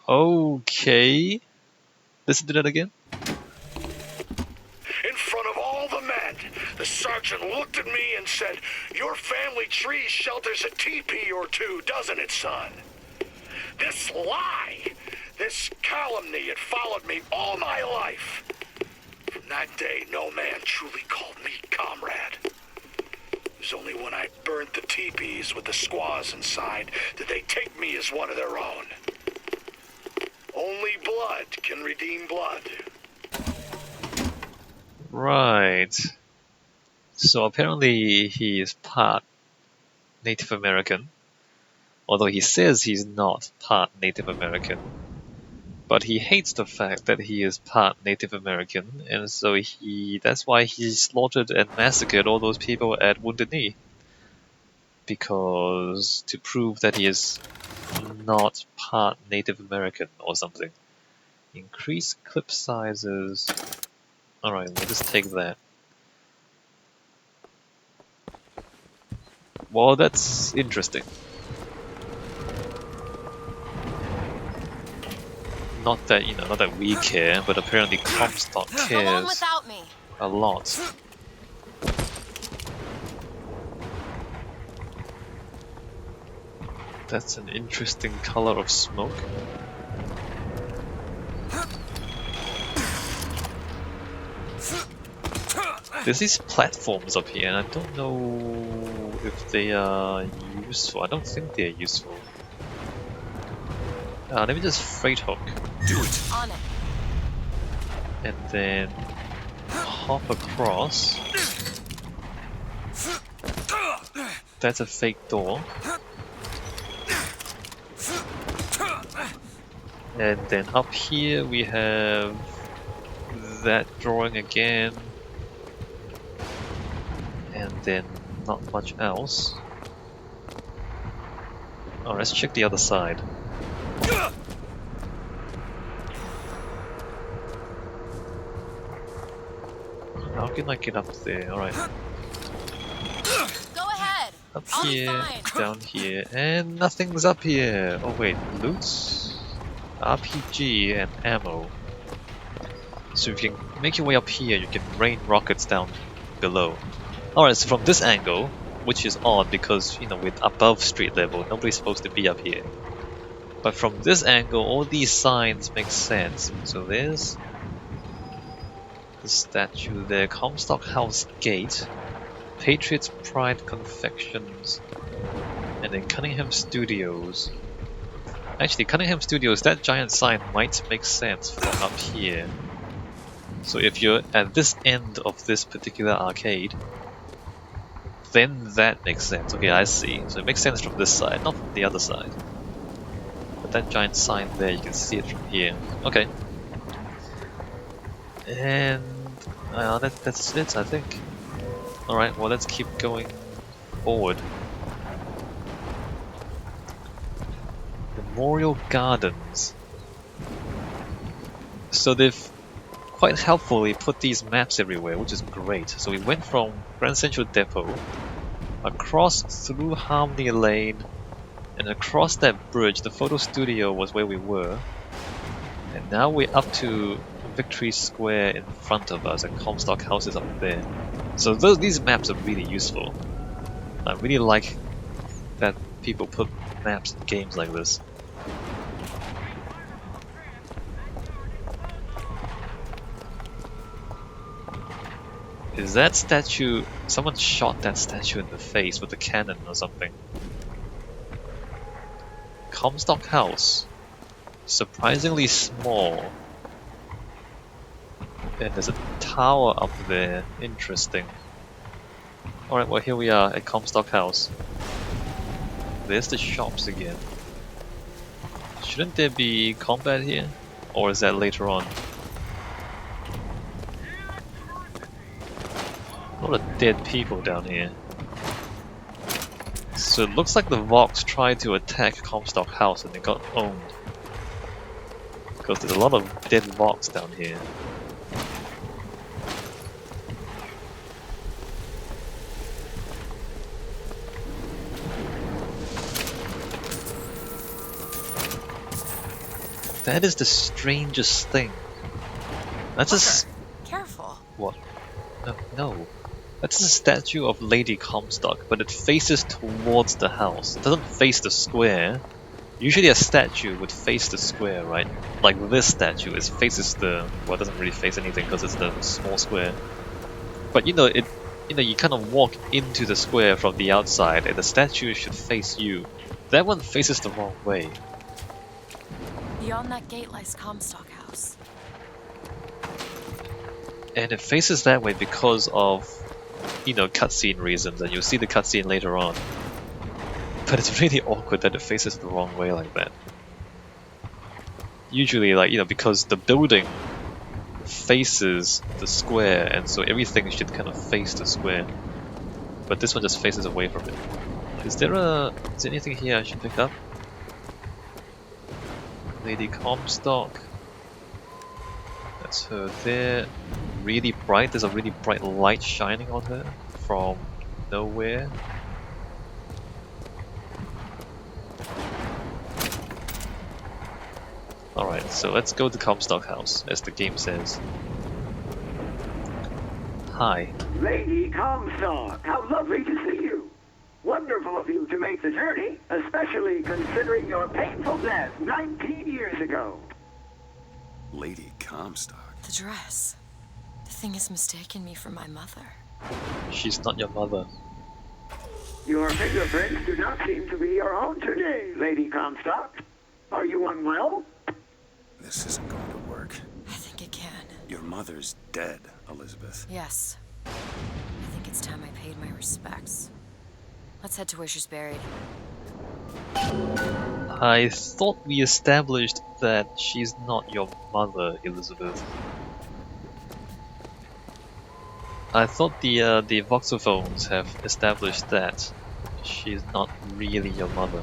Okay. Listen to that again. In front of all the men, the sergeant looked at me and said, "Your family tree shelters a teepee or two, doesn't it, son?" This lie, this calumny had followed me all my life. From that day, no man truly called me comrade. It was only when I burnt the teepees with the squaws inside did they take me as one of their own. Only blood can redeem blood. Right. So apparently he is part Native American, although he says he's not part Native American. But he hates the fact that he is part Native American, and so that's why he slaughtered and massacred all those people at Wounded Knee. Because to prove that he is not part Native American or something. Increase clip sizes. Alright, we'll just take that. Well, that's interesting. Not that, not that we care, but apparently Comstock cares a lot. That's an interesting color of smoke. There's these platforms up here, and I don't know if they are useful. I don't think they're useful. Let me just freight hook. Do it. On it. And then hop across. That's a fake door. And then up here we have that drawing again. And then not much else. Oh, let's check the other side. How can I get up there? Alright. Go ahead. Up here, down here, and nothing's up here. Oh wait, loot, RPG, and ammo. So if you can make your way up here, you can rain rockets down below. Alright, so from this angle, which is odd because, we're above street level, nobody's supposed to be up here. But from this angle, all these signs make sense. So there's the statue there, Comstock House Gate, Patriots Pride Confections, and then Cunningham Studios. Actually, Cunningham Studios, that giant sign might make sense from up here. So if you're at this end of this particular arcade, then that makes sense. Okay, I see. So it makes sense from this side, not from the other side. But that giant sign there, you can see it from here. Okay. And that's it, I think. Alright, well, let's keep going forward. Memorial Gardens. So they've quite helpfully put these maps everywhere, which is great. So we went from Grand Central Depot, across through Harmony Lane, and across that bridge. The photo studio was where we were. And now we're up to Victory Square in front of us, and Comstock House is up there. So these maps are really useful. I really like that people put maps in games like this. Is that statue... Someone shot that statue in the face with a cannon or something. Comstock House. Surprisingly small. And there's a tower up there. Interesting. Alright, well here we are at Comstock House. There's the shops again. Shouldn't there be combat here? Or is that later on? A lot of dead people down here. So it looks like the Vox tried to attack Comstock House and they got owned. Because there's a lot of dead Vox down here. That is the strangest thing. That's a Walker, careful. what? No, no. That's a statue of Lady Comstock, but it faces towards the house. It doesn't face the square. Usually a statue would face the square, right? Like this statue, it faces the... well, it doesn't really face anything because it's the small square. But you know, you kind of walk into the square from the outside, and the statue should face you. That one faces the wrong way. Beyond that gate lies Comstock House. And it faces that way because of, cutscene reasons, and you'll see the cutscene later on. But it's really awkward that it faces the wrong way like that. Usually, because the building faces the square, and so everything should kind of face the square. But this one just faces away from it. Is there anything here I should pick up? Lady Comstock. That's her there. Really bright. There's a really bright light shining on her from nowhere. Alright, so let's go to Comstock House, as the game says. Hi. Lady Comstock, how lovely to see you. Wonderful of you to make the journey, especially considering your painful death 19 years ago. Lady Comstock? The dress. The thing has mistaken me for my mother. She's not your mother. Your fingerprints do not seem to be your own today, Lady Comstock. Are you unwell? This isn't going to work. I think it can. Your mother's dead, Elizabeth. Yes. I think it's time I paid my respects. Let's head to where she's buried. I thought we established that she's not your mother, Elizabeth. I thought the voxophones have established that she's not really your mother.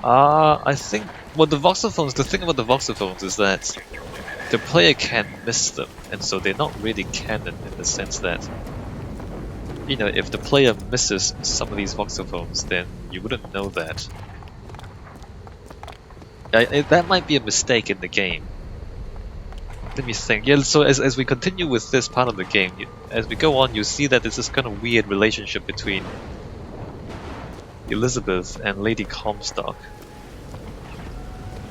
I think the thing about the voxophones is that the player can miss them, and so they're not really canon in the sense that, if the player misses some of these voxophones, then you wouldn't know that. That might be a mistake in the game. Let me think. Yeah, so as we continue with this part of the game, as we go on, you see that there's this kind of weird relationship between Elizabeth and Lady Comstock,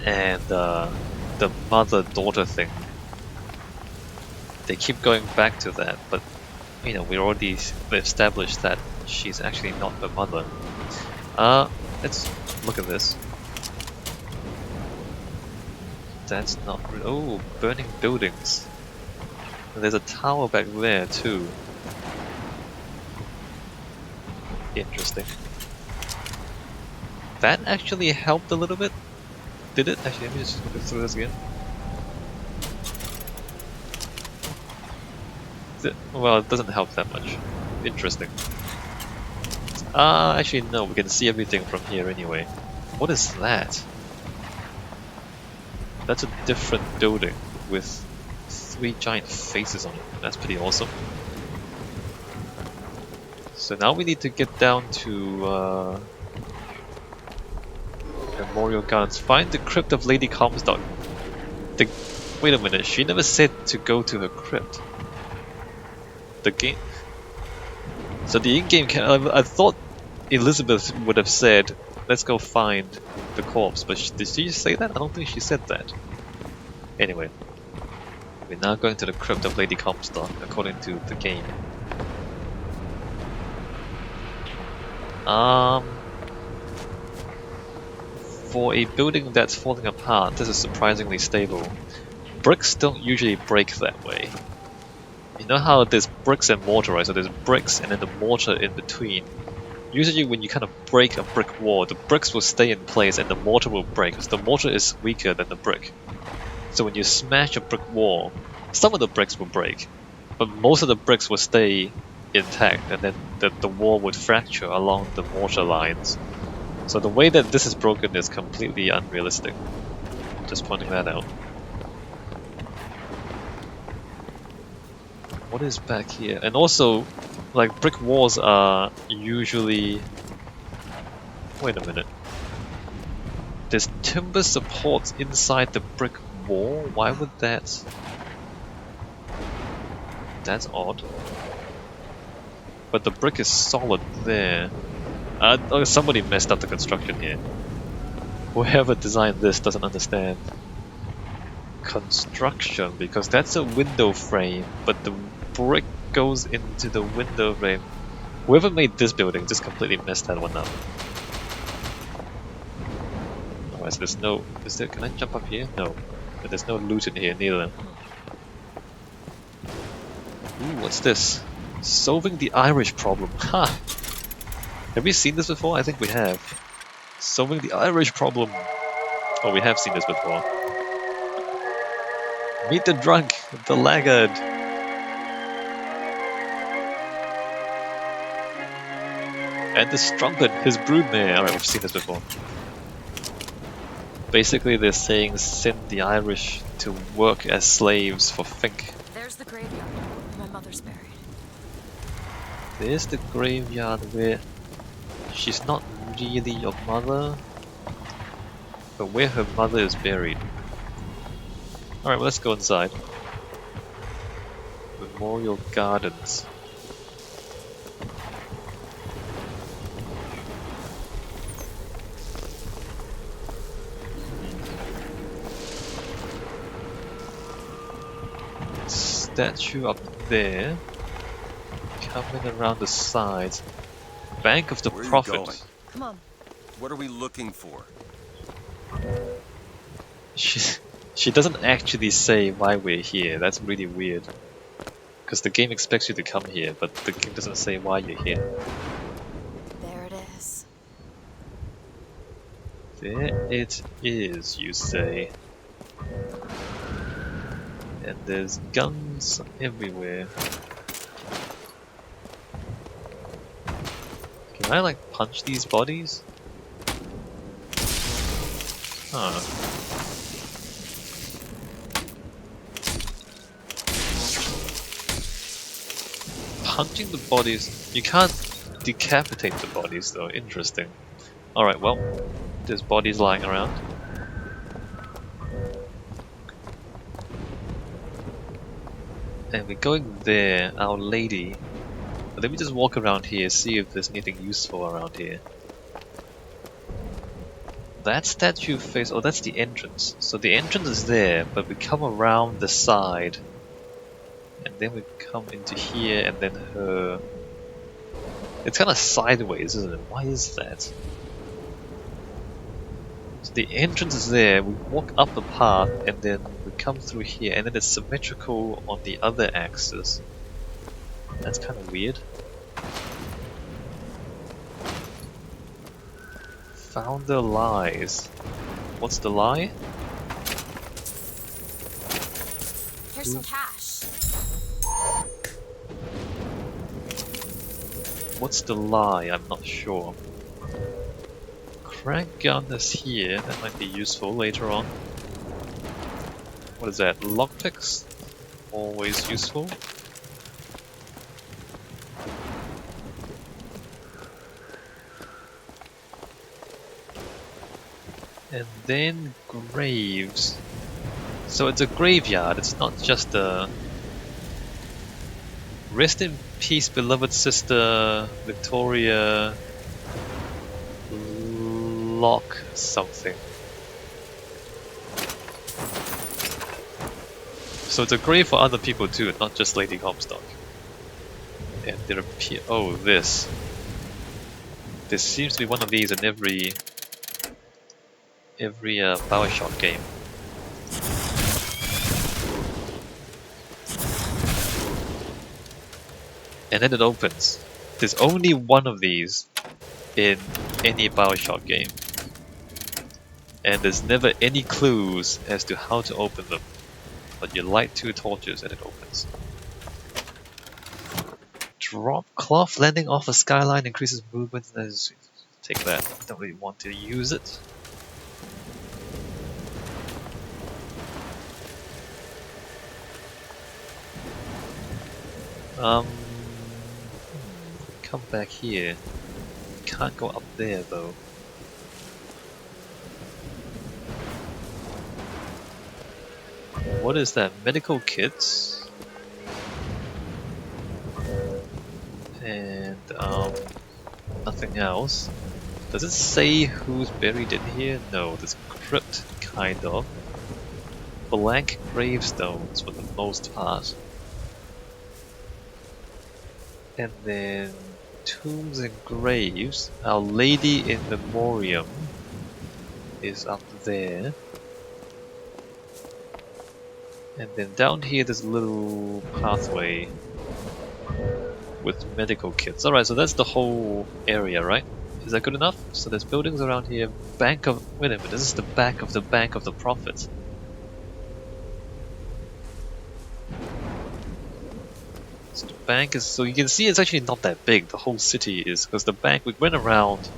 and the mother-daughter thing. They keep going back to that, but we already established that she's actually not her mother. Let's look at this. That's not oh, burning buildings. And there's a tower back there too. Interesting. That actually helped a little bit. Did it? Actually, let me just look through this again. Well, it doesn't help that much. Interesting. Actually no, we can see everything from here anyway. What is that? That's a different building with 3 giant faces on it. That's pretty awesome. So now we need to get down to Memorial Gardens. Find the crypt of Lady Comstock. Wait a minute, she never said to go to her crypt. The game... So the in-game... I thought Elizabeth would have said, let's go find the corpse, but did she say that? I don't think she said that. Anyway, we're now going to the crypt of Lady Comstock, according to the game. For a building that's falling apart, this is surprisingly stable. Bricks don't usually break that way. You know how there's bricks and mortar, right? So there's bricks and then the mortar in between. Usually when you kind of break a brick wall, the bricks will stay in place and the mortar will break, because the mortar is weaker than the brick. So when you smash a brick wall, some of the bricks will break, but most of the bricks will stay intact, and then the wall would fracture along the mortar lines. So the way that this is broken is completely unrealistic. Just pointing that out. What is back here? And also, like, brick walls are usually... Wait a minute. There's timber supports inside the brick wall. Why would that? That's odd. But the brick is solid there. Oh, somebody messed up the construction here. Whoever designed this doesn't understand construction, because that's a window frame, but the brick goes into the window frame. Whoever made this building just completely messed that one up. Alright, so there's no... Is there... Can I jump up here? No. But there's no loot in here neither. Ooh, what's this? Solving the Irish problem. Ha! Have we seen this before? I think we have. Solving the Irish problem. Oh, we have seen this before. Meet the drunk, the laggard. And the strumpet, his broodmare. Alright, we've seen this before. Basically, they're saying send the Irish to work as slaves for Fink. There's the graveyard where my mother's buried. There's the graveyard where she's not really your mother, but where her mother is buried. Alright, well, let's go inside. Memorial Gardens. Statue up there. Coming around the sides. Bank of the Where are you Prophet. going? Come on. What are we looking for? She doesn't actually say why we're here. That's really weird. Because the game expects you to come here, but the game doesn't say why you're here. There it is. There it is, you say. And there's guns everywhere. Can I like punch these bodies? Huh. Punching the bodies, you can't decapitate the bodies though, interesting. Alright, well, there's bodies lying around. And we're going there, Our Lady. But let me just walk around here, see if there's anything useful around here. That statue face, oh that's the entrance. So the entrance is there, but we come around the side. And then we come into here and then her... It's kind of sideways, isn't it? Why is that? So the entrance is there, we walk up the path and then we come through here and then it's symmetrical on the other axis. That's kind of weird. Founder lies. What's the lie? Here's some cash. What's the lie? I'm not sure. Crank gun is here. That might be useful later on. What is that? Lockpicks? Always useful. And then graves. So it's a graveyard, it's not just a... Rest in peace, beloved sister Victoria... Lock something. So it's a grave for other people too, not just Lady Comstock. And there appear... Oh, this. There seems to be one of these in every Bioshock game. And then it opens. There's only one of these in any Bioshock game. And there's never any clues as to how to open them. But you light 2 torches and it opens. Drop cloth landing off a skyline increases movement. Take that. Don't really want to use it. Come back here. Can't go up there though. what is that? Medical kits. And nothing else. Does it say who's buried in here? No, there's a crypt, kind of. Blank gravestones for the most part. And then tombs and graves. Our Lady in Memoriam is up there. And then down here there's a little pathway with medical kits. Alright, so that's the whole area, right? Is that good enough? So there's buildings around here. Bank of... Wait a minute, this is the back of the Bank of the Prophets. So the bank is... So you can see it's actually not that big. The whole city is... Because the bank... We went around...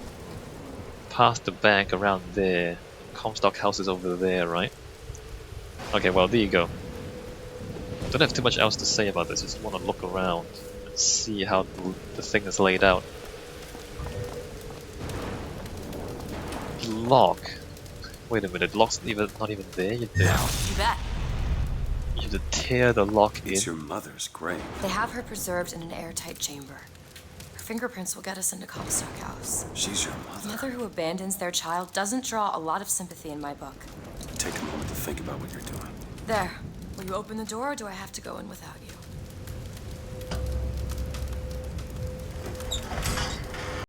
Past the bank around there. Comstock House is over there, right? Okay, well, there you go. Don't have too much else to say about this. Just want to look around and see how the thing is laid out. Lock. Wait a minute, lock's not even there. You bet. have to tear the lock in. It's your mother's grave. They have her preserved in an airtight chamber. Her fingerprints will get us into Comstock House. She's your A mother. mother who abandons their child doesn't draw a lot of sympathy in my book. Take a moment to think about what you're doing. There. Will you open the door, or do I have to go in without you?